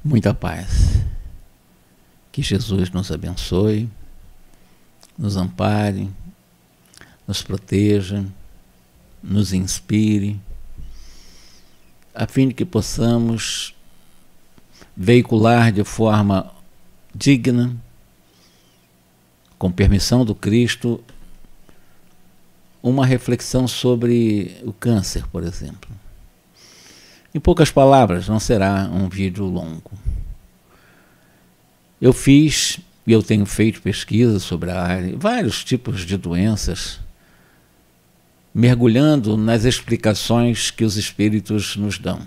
Muita paz. Que Jesus nos abençoe, nos ampare, nos proteja, nos inspire, a fim de que possamos veicular de forma digna, com permissão do Cristo, uma reflexão sobre o câncer, por exemplo. Em poucas palavras, não será um vídeo longo. Eu fiz e eu tenho feito pesquisa sobre a área, vários tipos de doenças, mergulhando nas explicações que os espíritos nos dão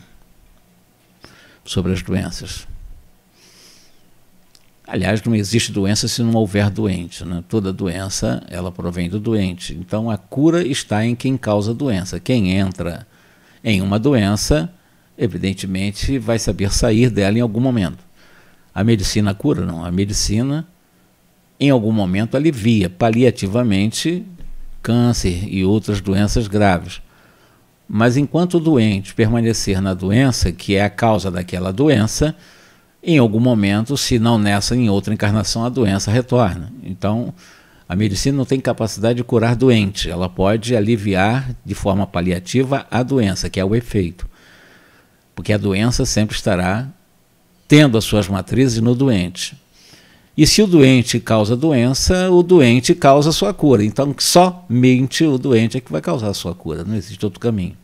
sobre as doenças. Aliás, não existe doença se não houver doente, né? Toda doença, ela provém do doente. Então, a cura está em quem causa a doença. Quem entra em uma doença, evidentemente, vai saber sair dela em algum momento. A medicina cura? Não. A medicina, em algum momento, alivia paliativamente câncer e outras doenças graves. Mas enquanto o doente permanecer na doença, que é a causa daquela doença, em algum momento, se não nessa, em outra encarnação, a doença retorna. Então, a medicina não tem capacidade de curar doente, ela pode aliviar de forma paliativa a doença, que é o efeito. Porque a doença sempre estará tendo as suas matrizes no doente. E se o doente causa doença, o doente causa a sua cura. Então, somente o doente é que vai causar a sua cura, não existe outro caminho.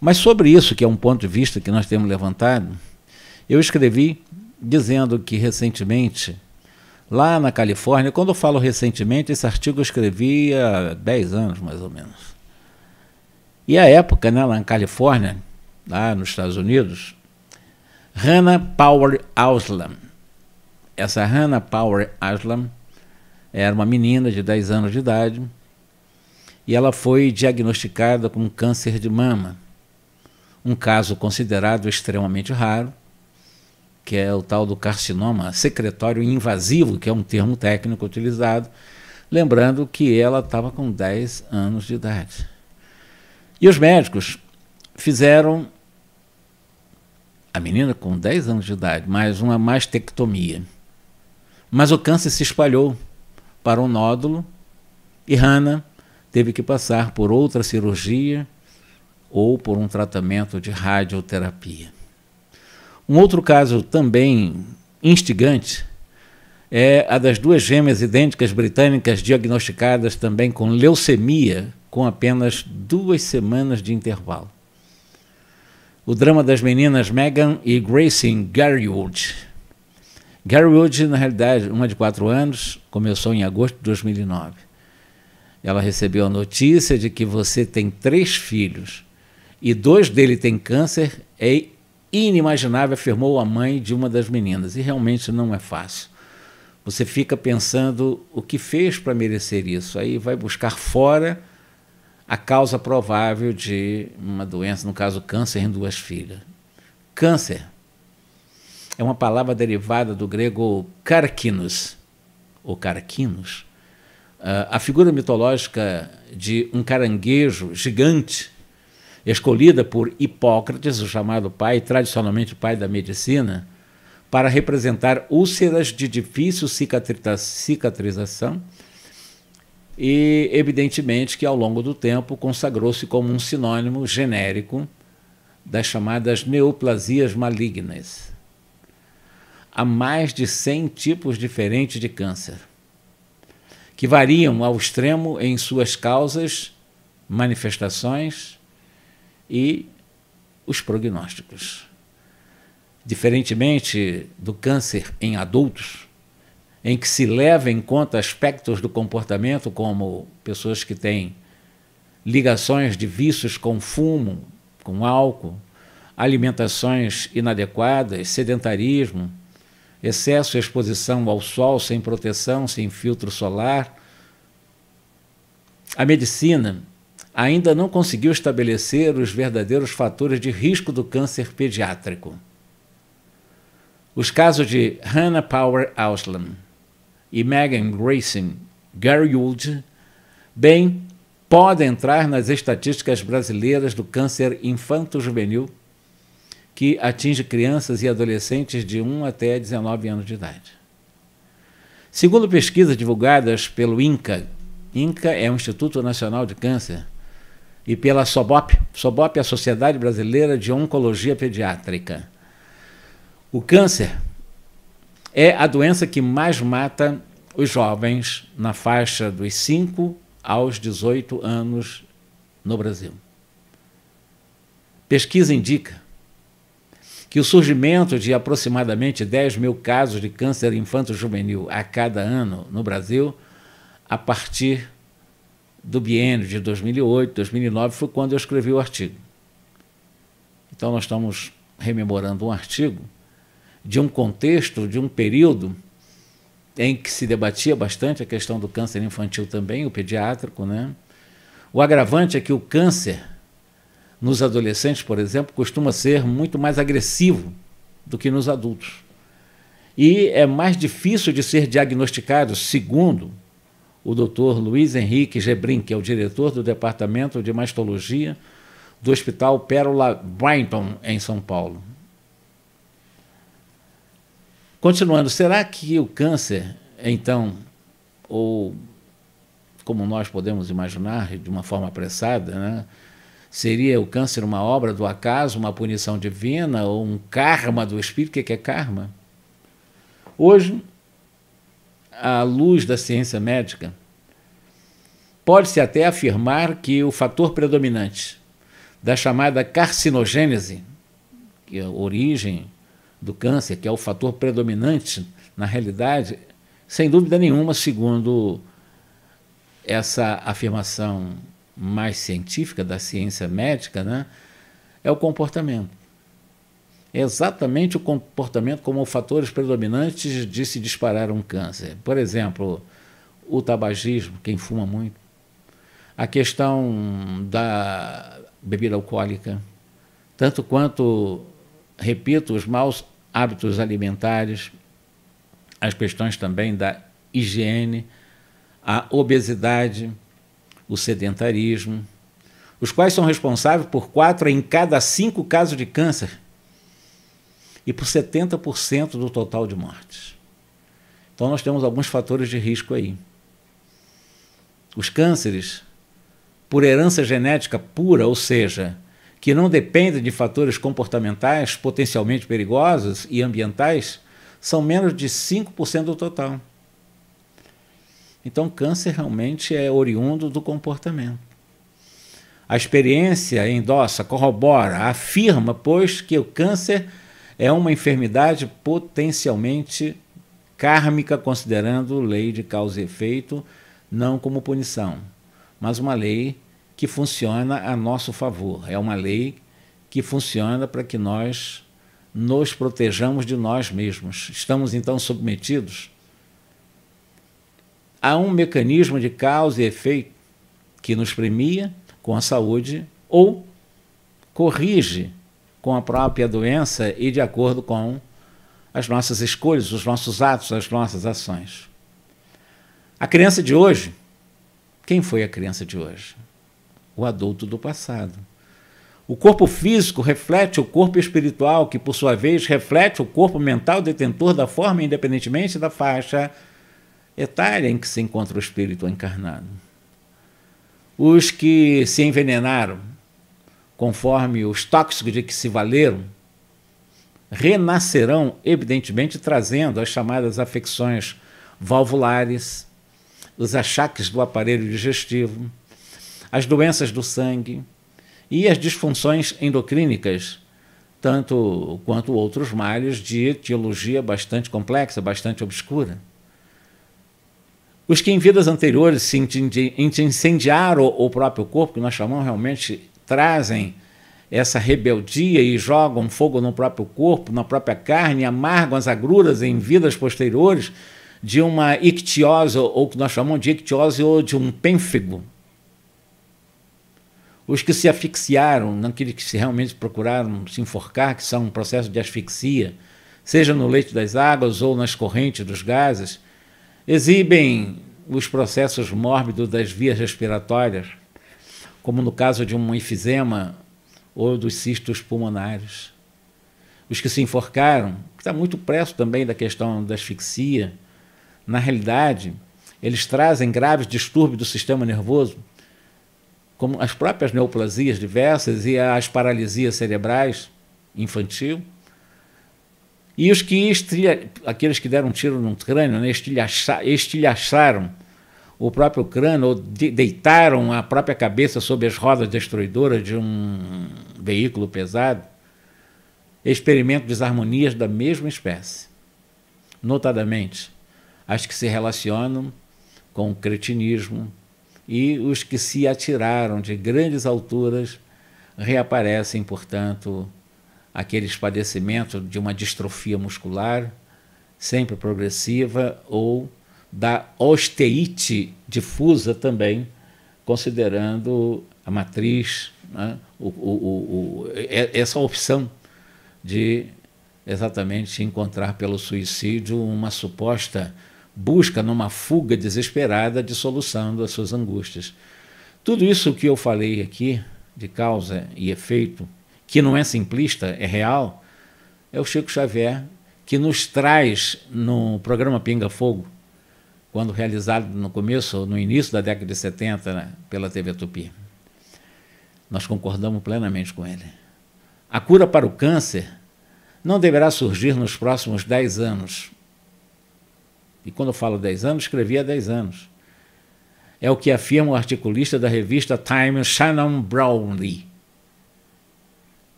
Mas sobre isso, que é um ponto de vista que nós temos levantado, eu escrevi dizendo que recentemente, lá na Califórnia, quando eu falo recentemente, esse artigo eu escrevi há 10 anos mais ou menos. E à época, né, lá na Califórnia, lá nos Estados Unidos, Hannah Power Auslam. Essa Hannah Power Auslam era uma menina de 10 anos de idade e ela foi diagnosticada com câncer de mama, um caso considerado extremamente raro, que é o tal do carcinoma secretório invasivo, que é um termo técnico utilizado, lembrando que ela estava com 10 anos de idade. E os médicos fizeram a menina com 10 anos de idade, mais uma mastectomia. Mas o câncer se espalhou para um nódulo e Hannah teve que passar por outra cirurgia ou por um tratamento de radioterapia. Um outro caso também instigante é a das duas gêmeas idênticas britânicas diagnosticadas também com leucemia com apenas 2 semanas de intervalo. O drama das meninas Megan e Gracie Garwood. Garwood, na realidade, uma de 4 anos, começou em agosto de 2009. Ela recebeu a notícia de que você tem 3 filhos e 2 deles têm câncer, é inimaginável, afirmou a mãe de uma das meninas. E realmente não é fácil. Você fica pensando o que fez para merecer isso. Aí vai buscar fora a causa provável de uma doença, no caso câncer em 2 filhas. Câncer é uma palavra derivada do grego karkinos, ou karkinos, a figura mitológica de um caranguejo gigante, escolhida por Hipócrates, o chamado pai, tradicionalmente pai da medicina, para representar úlceras de difícil cicatrização e, evidentemente, que ao longo do tempo consagrou-se como um sinônimo genérico das chamadas neoplasias malignas. Há mais de 100 tipos diferentes de câncer, que variam ao extremo em suas causas, manifestações e os prognósticos. Diferentemente do câncer em adultos, em que se leva em conta aspectos do comportamento, como pessoas que têm ligações de vícios com fumo, com álcool, alimentações inadequadas, sedentarismo, excesso e exposição ao sol sem proteção, sem filtro solar. A medicina ainda não conseguiu estabelecer os verdadeiros fatores de risco do câncer pediátrico. Os casos de Hannah Power Auslam e Megan Gracie Garwood bem podem entrar nas estatísticas brasileiras do câncer infanto-juvenil que atinge crianças e adolescentes de 1 até 19 anos de idade. Segundo pesquisas divulgadas pelo INCA é o Instituto Nacional de Câncer, e pela SOBOP é a Sociedade Brasileira de Oncologia Pediátrica, o câncer é a doença que mais mata os jovens na faixa dos 5 aos 18 anos no Brasil. Pesquisa indica que o surgimento de aproximadamente 10 mil casos de câncer infanto-juvenil a cada ano no Brasil, a partir do biênio de 2008, 2009, foi quando eu escrevi o artigo. Então nós estamos rememorando um artigo de um contexto, de um período em que se debatia bastante a questão do câncer infantil também, o pediátrico, né? O agravante é que o câncer nos adolescentes, por exemplo, costuma ser muito mais agressivo do que nos adultos. E é mais difícil de ser diagnosticado, segundo o Dr. Luiz Henrique Gebrim, que é o diretor do Departamento de Mastologia do Hospital Pérola Brighton, em São Paulo. Continuando, será que o câncer, então, ou como nós podemos imaginar, de uma forma apressada, né, seria o câncer uma obra do acaso, uma punição divina ou um karma do espírito? O que é karma? Hoje, à luz da ciência médica, pode-se até afirmar que o fator predominante da chamada carcinogênese, que é a origem do câncer, que é o fator predominante na realidade, sem dúvida nenhuma, segundo essa afirmação mais científica da ciência médica, né, é o comportamento. É exatamente o comportamento como fatores predominantes de se disparar um câncer. Por exemplo, o tabagismo, quem fuma muito, a questão da bebida alcoólica, tanto quanto, repito, os maus hábitos alimentares, as questões também da higiene, a obesidade, o sedentarismo, os quais são responsáveis por 4 em cada 5 casos de câncer e por 70% do total de mortes. Então nós temos alguns fatores de risco aí. Os cânceres, por herança genética pura, ou seja, que não dependem de fatores comportamentais potencialmente perigosos e ambientais, são menos de 5% do total. Então, câncer realmente é oriundo do comportamento. A experiência endossa, corrobora, afirma, pois, que o câncer é uma enfermidade potencialmente kármica, considerando lei de causa e efeito, não como punição, mas uma lei que funciona a nosso favor. É uma lei que funciona para que nós nos protejamos de nós mesmos. Estamos, então, submetidos a um mecanismo de causa e efeito que nos premia com a saúde ou corrige com a própria doença e de acordo com as nossas escolhas, os nossos atos, as nossas ações. A criança de hoje, quem foi a criança de hoje? O adulto do passado. O corpo físico reflete o corpo espiritual, que por sua vez reflete o corpo mental detentor da forma, independentemente da faixa etária em que se encontra o espírito encarnado. Os que se envenenaram, conforme os tóxicos de que se valeram, renascerão, evidentemente, trazendo as chamadas afecções valvulares, os achaques do aparelho digestivo, as doenças do sangue e as disfunções endocrínicas, tanto quanto outros males de etiologia bastante complexa, bastante obscura. Os que em vidas anteriores se incendiaram o próprio corpo, que nós chamamos realmente, trazem essa rebeldia e jogam fogo no próprio corpo, na própria carne, amargam as agruras em vidas posteriores de uma ictiose, ou que nós chamamos de ictiose ou de um pênfigo. Os que se asfixiaram, naqueles que se realmente procuraram se enforcar, que são um processo de asfixia, seja no leito das águas ou nas correntes dos gases, exibem os processos mórbidos das vias respiratórias, como no caso de um enfisema ou dos cistos pulmonares. os que se enforcaram, que está muito perto também da questão da asfixia, na realidade, eles trazem graves distúrbios do sistema nervoso, como as próprias neoplasias diversas e as paralisias cerebrais infantil. E os que aqueles que deram um tiro no crânio, né, estilhaçaram o próprio crânio, ou deitaram a própria cabeça sob as rodas destruidoras de um veículo pesado, experimentam desarmonias da mesma espécie, notadamente as que se relacionam com o cretinismo, e os que se atiraram de grandes alturas reaparecem, portanto, aqueles padecimentos de uma distrofia muscular, sempre progressiva, ou da osteite difusa também, considerando a matriz, né, essa opção de exatamente encontrar pelo suicídio uma suposta busca numa fuga desesperada de solução das suas angústias. Tudo isso que eu falei aqui, de causa e efeito, que não é simplista, é real, é o Chico Xavier que nos traz no programa Pinga Fogo, quando realizado no começo, no início da década de 70, né, pela TV Tupi. Nós concordamos plenamente com ele. A cura para o câncer não deverá surgir nos próximos 10 anos. E quando eu falo 10 anos, escrevi há 10 anos. É o que afirma o articulista da revista Time, Shannon Brownlee.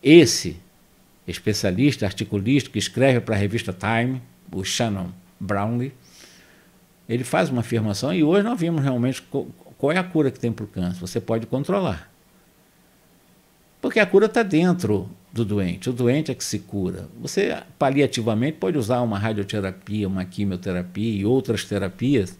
Esse especialista, articulista, que escreve para a revista Time, o Shannon Brownlee, ele faz uma afirmação, e hoje nós vimos realmente qual é a cura que tem para o câncer. Você pode controlar. Porque a cura está dentro do doente. O doente é que se cura. Você, paliativamente, pode usar uma radioterapia, uma quimioterapia e outras terapias,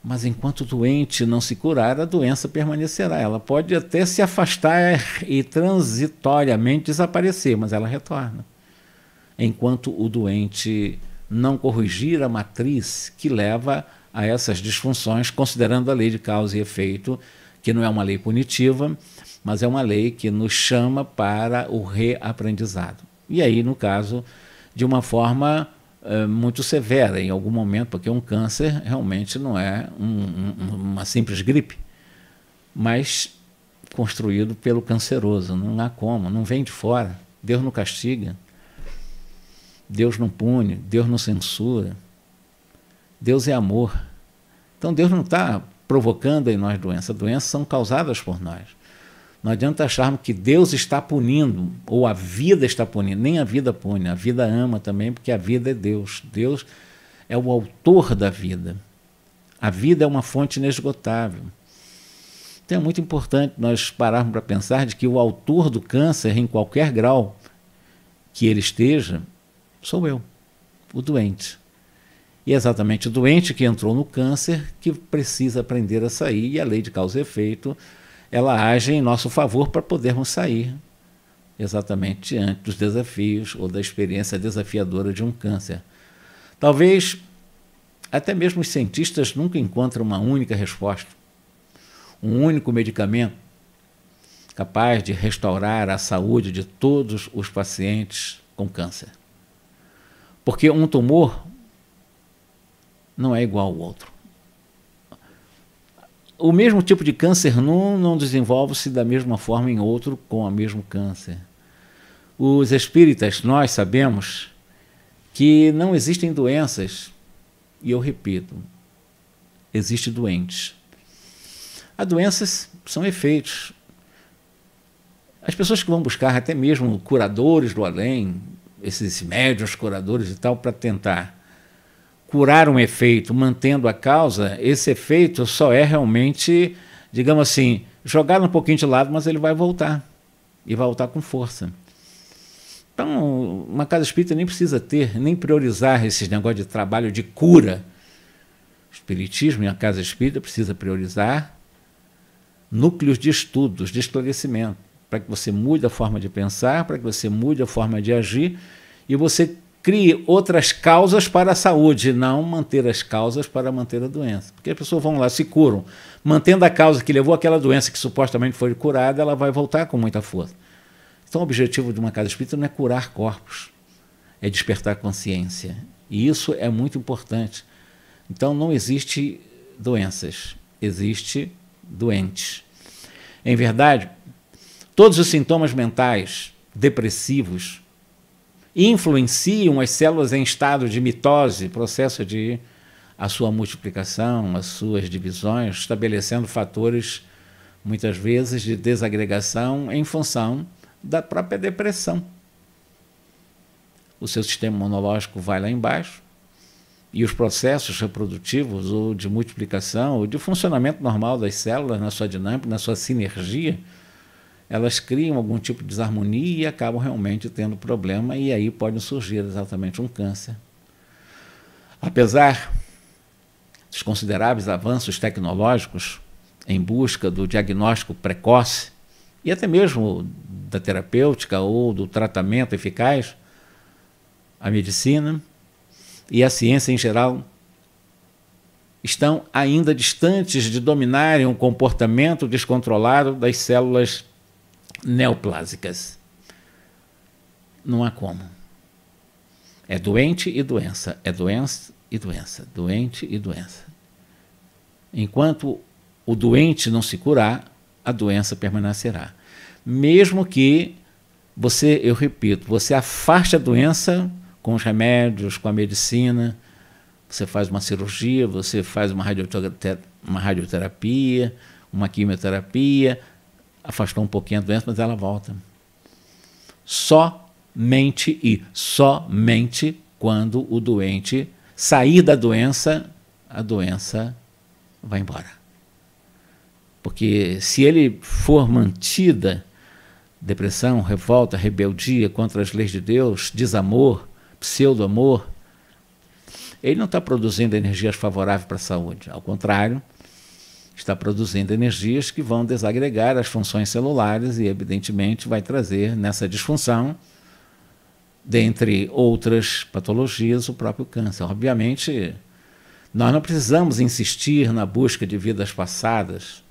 mas enquanto o doente não se curar, a doença permanecerá. Ela pode até se afastar e transitoriamente desaparecer, mas ela retorna. Enquanto o doente não corrigir a matriz que leva a essas disfunções, considerando a lei de causa e efeito, que não é uma lei punitiva, mas é uma lei que nos chama para o reaprendizado. E aí, no caso, de uma forma muito severa, em algum momento, porque um câncer realmente não é uma simples gripe, mas construído pelo canceroso. Não há como, não vem de fora. Deus não castiga, Deus não pune, Deus não censura. Deus é amor. Então Deus não está provocando em nós doenças. Doenças são causadas por nós. Não adianta acharmos que Deus está punindo, ou a vida está punindo. Nem a vida pune, a vida ama também, porque a vida é Deus. Deus é o autor da vida. A vida é uma fonte inesgotável. Então é muito importante nós pararmos para pensar de que o autor do câncer, em qualquer grau que ele esteja, sou eu, o doente. E é exatamente o doente que entrou no câncer que precisa aprender a sair, e a lei de causa e efeito, ela age em nosso favor para podermos sair exatamente diante dos desafios ou da experiência desafiadora de um câncer. Talvez até mesmo os cientistas nunca encontrem uma única resposta, um único medicamento capaz de restaurar a saúde de todos os pacientes com câncer. Porque um tumor não é igual ao outro. O mesmo tipo de câncer não desenvolve-se da mesma forma em outro com o mesmo câncer. Os espíritas, nós sabemos que não existem doenças, e eu repito, existem doentes. As doenças são efeitos. As pessoas que vão buscar até mesmo curadores do além, esses médiuns curadores e tal, para tentar curar um efeito mantendo a causa, esse efeito só é realmente, digamos assim, jogado um pouquinho de lado, mas ele vai voltar, e vai voltar com força. Então, uma casa espírita nem precisa nem priorizar esses negócios de trabalho de cura. O espiritismo e a casa espírita precisa priorizar núcleos de estudos, de esclarecimento, para que você mude a forma de pensar, para que você mude a forma de agir, e você crie outras causas para a saúde, não manter as causas para manter a doença. Porque as pessoas vão lá, se curam, mantendo a causa que levou àquela doença que supostamente foi curada, ela vai voltar com muita força. Então o objetivo de uma casa espírita não é curar corpos, é despertar consciência. E isso é muito importante. Então não existe doenças, existe doentes. Em verdade, todos os sintomas mentais depressivos influenciam as células em estado de mitose, processo de a sua multiplicação, as suas divisões, estabelecendo fatores, muitas vezes, de desagregação em função da própria depressão. O seu sistema imunológico vai lá embaixo e os processos reprodutivos ou de multiplicação ou de funcionamento normal das células, na sua dinâmica, na sua sinergia, elas criam algum tipo de desarmonia e acabam realmente tendo problema, e aí pode surgir exatamente um câncer. Apesar dos consideráveis avanços tecnológicos em busca do diagnóstico precoce e até mesmo da terapêutica ou do tratamento eficaz, a medicina e a ciência em geral estão ainda distantes de dominarem o comportamento descontrolado das células neoplásicas. Não há como. É doente e doença, é doença e doença, doente e doença. Enquanto o doente não se curar, a doença permanecerá. Mesmo que você, eu repito, você afaste a doença com os remédios, com a medicina, você faz uma cirurgia, você faz uma radioterapia, uma quimioterapia, afastou um pouquinho a doença, mas ela volta. Somente quando o doente sair da doença, a doença vai embora. Porque se ele for mantida, depressão, revolta, rebeldia contra as leis de Deus, desamor, pseudo-amor, ele não está produzindo energias favoráveis para a saúde. Ao contrário, está produzindo energias que vão desagregar as funções celulares e, evidentemente, vai trazer nessa disfunção, dentre outras patologias, o próprio câncer. Obviamente, nós não precisamos insistir na busca de vidas passadas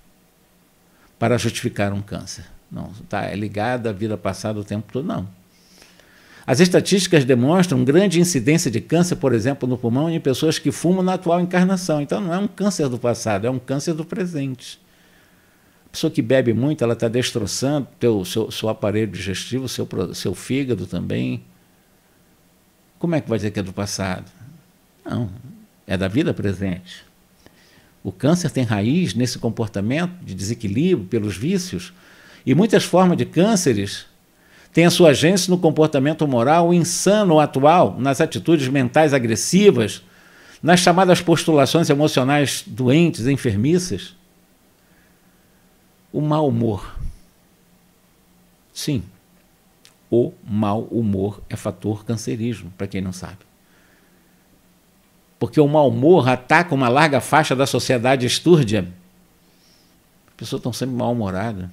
para justificar um câncer. Não está ligado à vida passada o tempo todo, não. As estatísticas demonstram grande incidência de câncer, por exemplo, no pulmão, em pessoas que fumam na atual encarnação. Então não é um câncer do passado, é um câncer do presente. A pessoa que bebe muito, ela está destroçando seu aparelho digestivo, seu fígado também. Como é que vai dizer que é do passado? Não, é da vida presente. O câncer tem raiz nesse comportamento de desequilíbrio pelos vícios, e muitas formas de cânceres têm a sua gênese no comportamento moral insano atual, nas atitudes mentais agressivas, nas chamadas postulações emocionais doentes, enfermiças. O mau humor. Sim, o mau humor é fator cancerígeno, para quem não sabe. Porque o mau humor ataca uma larga faixa da sociedade estúrdia. As pessoas estão sempre mal-humoradas.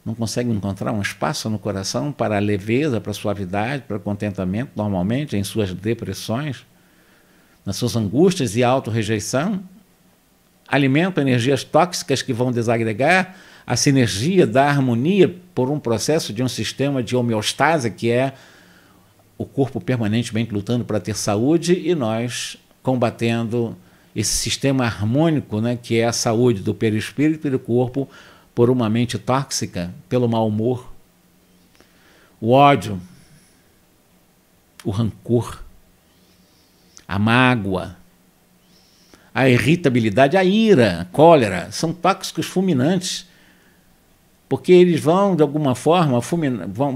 Não conseguem encontrar um espaço no coração para a leveza, para a suavidade, para o contentamento, normalmente, em suas depressões, nas suas angústias e auto-rejeição. Alimentam energias tóxicas que vão desagregar a sinergia da harmonia por um processo de um sistema de homeostase, que é o corpo permanentemente lutando para ter saúde e nós combatendo esse sistema harmônico, né, que é a saúde do perispírito e do corpo, por uma mente tóxica, pelo mau humor, o ódio, o rancor, a mágoa, a irritabilidade, a ira, a cólera, são tóxicos fulminantes, porque eles vão, de alguma forma,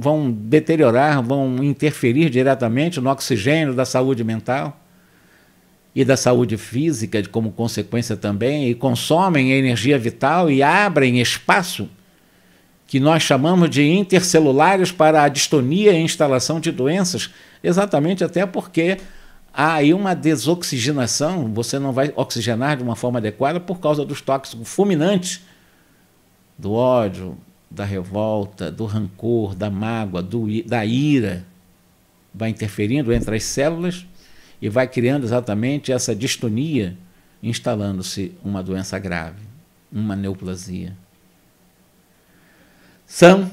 vão deteriorar, vão interferir diretamente no oxigênio da saúde mental e da saúde física, como consequência também, e consomem a energia vital e abrem espaço que nós chamamos de intercelulares para a distonia e instalação de doenças, exatamente até porque há aí uma desoxigenação, você não vai oxigenar de uma forma adequada por causa dos tóxicos fulminantes do ódio, da revolta, do rancor, da mágoa, da ira, vai interferindo entre as células e vai criando exatamente essa distonia, instalando-se uma doença grave, uma neoplasia. São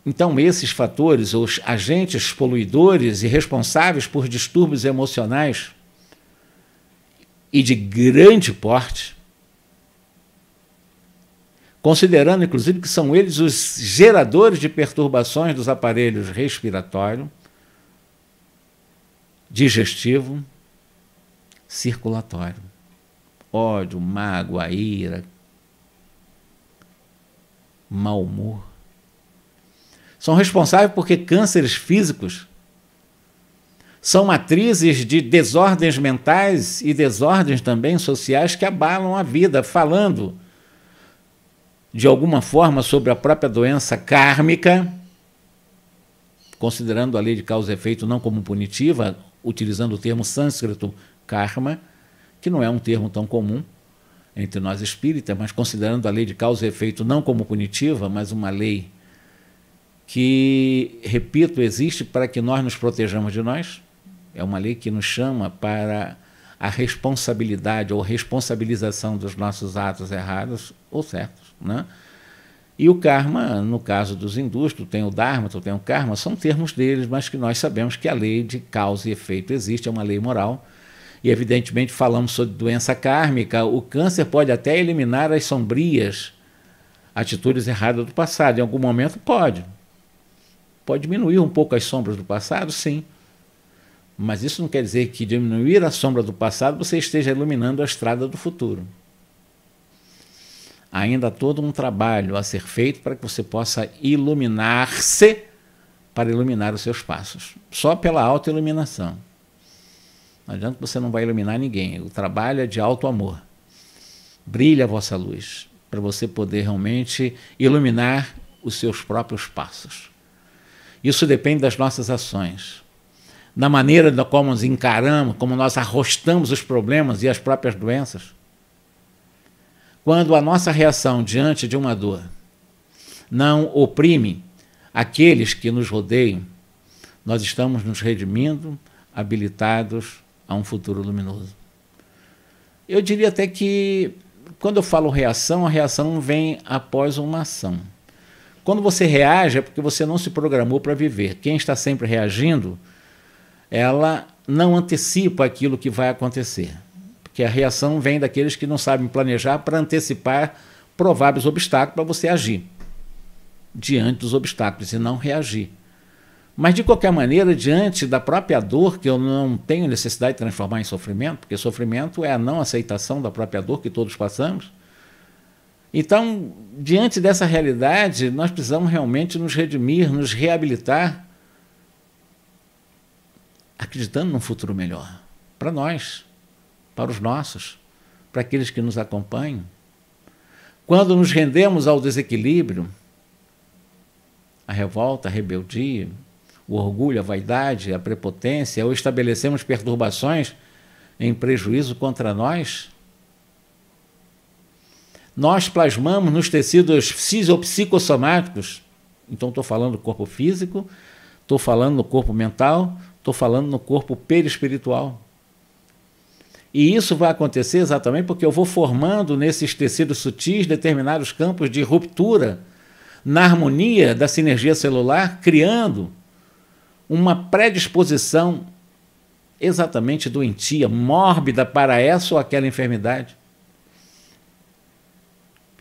Então, esses fatores, os agentes poluidores e responsáveis por distúrbios emocionais e de grande porte, considerando inclusive que são eles os geradores de perturbações dos aparelhos respiratório, digestivo, circulatório, ódio, mágoa, ira, mau humor. São responsáveis porque cânceres físicos são matrizes de desordens mentais e desordens também sociais que abalam a vida, falando de alguma forma sobre a própria doença kármica, considerando a lei de causa e efeito não como punitiva, utilizando o termo sânscrito karma, que não é um termo tão comum entre nós espíritas, mas considerando a lei de causa e efeito não como punitiva, mas uma lei que, repito, existe para que nós nos protejamos de nós. É uma lei que nos chama para a responsabilidade ou responsabilização dos nossos atos errados ou certos, né? E o karma, no caso dos hindus, tu tem o dharma, tu tem o karma, são termos deles, mas que nós sabemos que a lei de causa e efeito existe, é uma lei moral. E, evidentemente, falamos sobre doença kármica. O câncer pode até eliminar as sombrias atitudes erradas do passado. Em algum momento pode. Pode diminuir um pouco as sombras do passado, sim. Mas isso não quer dizer que diminuir a sombra do passado você esteja iluminando a estrada do futuro. Ainda há todo um trabalho a ser feito para que você possa iluminar-se para iluminar os seus passos. Só pela autoiluminação. Não adianta que você não vai iluminar ninguém. O trabalho é de alto amor. Brilha a vossa luz para você poder realmente iluminar os seus próprios passos. Isso depende das nossas ações, da maneira como nos encaramos, como nós arrostamos os problemas e as próprias doenças. Quando a nossa reação diante de uma dor não oprime aqueles que nos rodeiam, nós estamos nos redimindo, habilitados a um futuro luminoso. Eu diria até que, quando eu falo reação, a reação vem após uma ação. Quando você reage é porque você não se programou para viver. Quem está sempre reagindo, ela não antecipa aquilo que vai acontecer. Porque a reação vem daqueles que não sabem planejar para antecipar prováveis obstáculos para você agir diante dos obstáculos e não reagir. Mas, de qualquer maneira, diante da própria dor, que eu não tenho necessidade de transformar em sofrimento, porque sofrimento é a não aceitação da própria dor que todos passamos. Então, diante dessa realidade, nós precisamos realmente nos redimir, nos reabilitar, acreditando num futuro melhor, para nós, para os nossos, para aqueles que nos acompanham. Quando nos rendemos ao desequilíbrio, a revolta, a rebeldia, o orgulho, a vaidade, a prepotência, ou estabelecemos perturbações em prejuízo contra nós, nós plasmamos nos tecidos fisiopsicossomáticos. Então, estou falando do corpo físico, estou falando no corpo mental, estou falando no corpo perispiritual. E isso vai acontecer exatamente porque eu vou formando nesses tecidos sutis determinados campos de ruptura na harmonia da sinergia celular, criando uma predisposição exatamente doentia, mórbida para essa ou aquela enfermidade.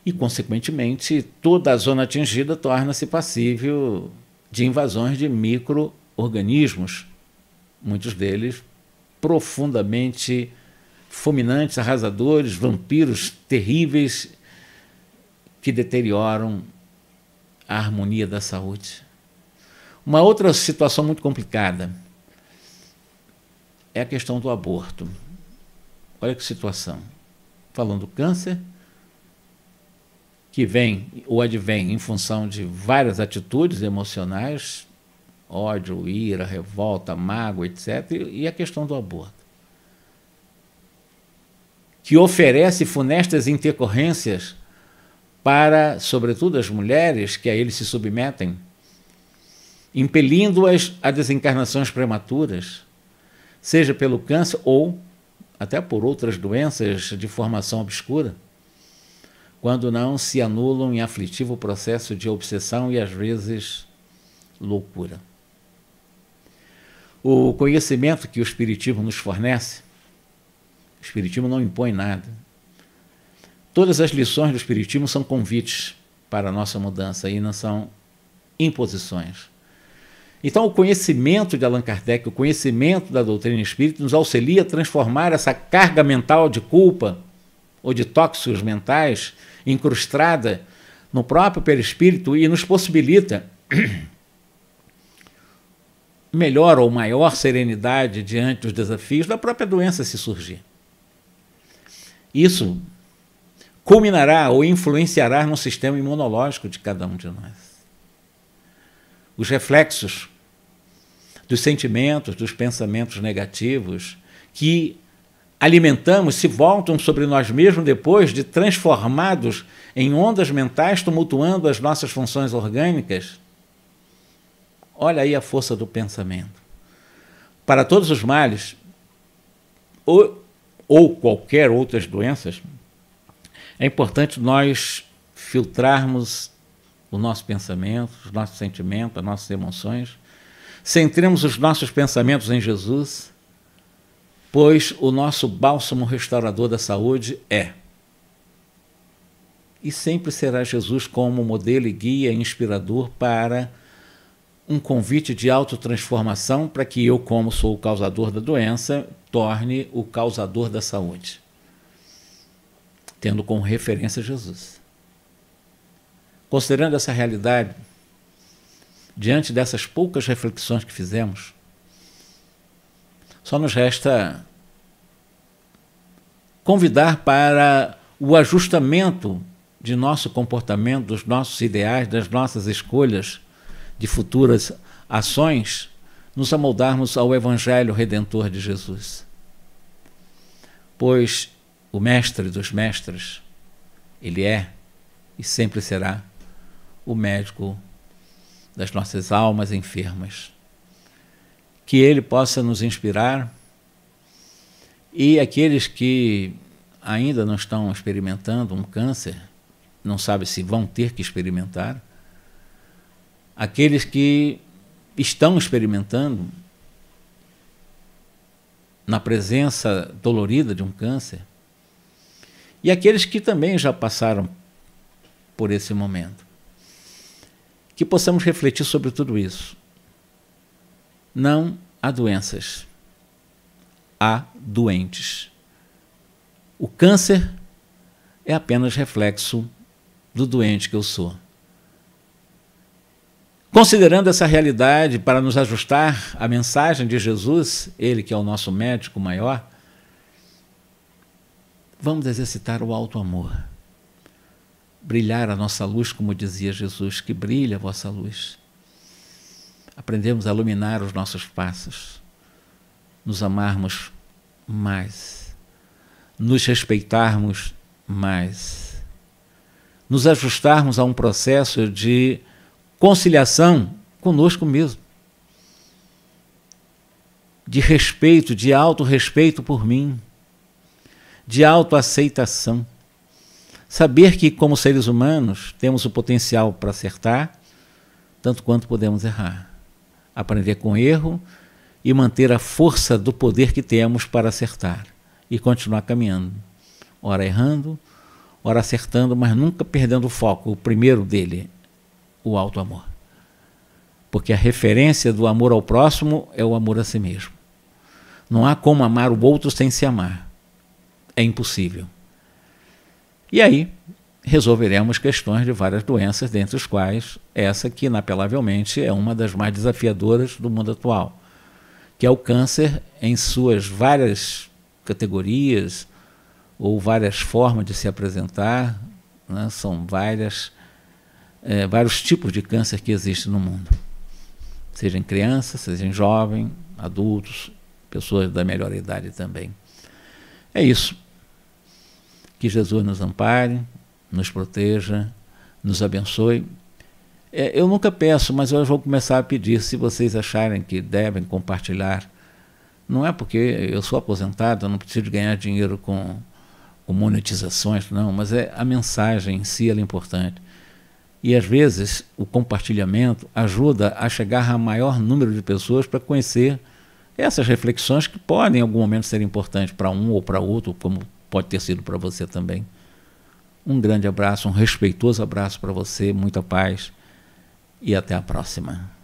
E, consequentemente, toda a zona atingida torna-se passível de invasões de micro-organismos, muitos deles profundamente fulminantes, arrasadores, vampiros terríveis que deterioram a harmonia da saúde. Uma outra situação muito complicada é a questão do aborto. Olha que situação. Falando do câncer, que vem ou advém em função de várias atitudes emocionais, ódio, ira, revolta, mágoa, etc., e a questão do aborto, que oferece funestas intercorrências para, sobretudo, as mulheres que a ele se submetem, impelindo-as a desencarnações prematuras, seja pelo câncer ou até por outras doenças de formação obscura, quando não se anulam em aflitivo processo de obsessão e, às vezes, loucura. O conhecimento que o Espiritismo nos fornece, o Espiritismo não impõe nada. Todas as lições do Espiritismo são convites para a nossa mudança e não são imposições. Então, o conhecimento de Allan Kardec, o conhecimento da doutrina espírita, nos auxilia a transformar essa carga mental de culpa ou de tóxicos mentais incrustada no próprio perispírito e nos possibilita melhor ou maior serenidade diante dos desafios da própria doença se surgir. Isso culminará ou influenciará no sistema imunológico de cada um de nós. Os reflexos dos sentimentos, dos pensamentos negativos que alimentamos se voltam sobre nós mesmos depois de transformados em ondas mentais, tumultuando as nossas funções orgânicas. Olha aí a força do pensamento. Para todos os males, ou qualquer outras doenças, é importante nós filtrarmos o nosso pensamento, os nossos sentimentos, as nossas emoções, centremos os nossos pensamentos em Jesus, pois o nosso bálsamo restaurador da saúde é. E sempre será Jesus como modelo e guia inspirador para um convite de autotransformação para que eu, como sou o causador da doença, torne o causador da saúde, tendo como referência Jesus. Considerando essa realidade, diante dessas poucas reflexões que fizemos, só nos resta convidar para o ajustamento de nosso comportamento, dos nossos ideais, das nossas escolhas de futuras ações, nos amoldarmos ao Evangelho Redentor de Jesus. Pois o Mestre dos Mestres, ele é e sempre será o médico das nossas almas enfermas. Que ele possa nos inspirar e aqueles que ainda não estão experimentando um câncer, não sabem se vão ter que experimentar, aqueles que estão experimentando na presença dolorida de um câncer e aqueles que também já passaram por esse momento. Que possamos refletir sobre tudo isso. Não há doenças, há doentes. O câncer é apenas reflexo do doente que eu sou. Considerando essa realidade, para nos ajustar à mensagem de Jesus, ele que é o nosso médico maior, vamos exercitar o alto amor. Brilhar a nossa luz, como dizia Jesus, que brilha a vossa luz. Aprendemos a iluminar os nossos passos, nos amarmos mais, nos respeitarmos mais, nos ajustarmos a um processo de conciliação conosco mesmo, de respeito, de autorrespeito por mim, de autoaceitação. Saber que, como seres humanos, temos o potencial para acertar, tanto quanto podemos errar. Aprender com o erro e manter a força do poder que temos para acertar e continuar caminhando, ora errando, ora acertando, mas nunca perdendo o foco, o primeiro dele, o alto amor. Porque a referência do amor ao próximo é o amor a si mesmo. Não há como amar o outro sem se amar. É impossível. E aí resolveremos questões de várias doenças, dentre as quais essa que, inapelavelmente, é uma das mais desafiadoras do mundo atual, que é o câncer em suas várias categorias ou várias formas de se apresentar, né? São vários tipos de câncer que existem no mundo, seja em crianças, seja em jovens, adultos, pessoas da melhor idade também. É isso. Que Jesus nos ampare, nos proteja, nos abençoe. Eu nunca peço, mas eu vou começar a pedir, se vocês acharem que devem compartilhar. Não é porque eu sou aposentado, eu não preciso ganhar dinheiro com monetizações, não, mas a mensagem em si ela é importante. E às vezes o compartilhamento ajuda a chegar a maior número de pessoas para conhecer essas reflexões que podem em algum momento ser importantes para um ou para outro, como pode ter sido para você também. Um grande abraço, um respeitoso abraço para você, muita paz e até a próxima.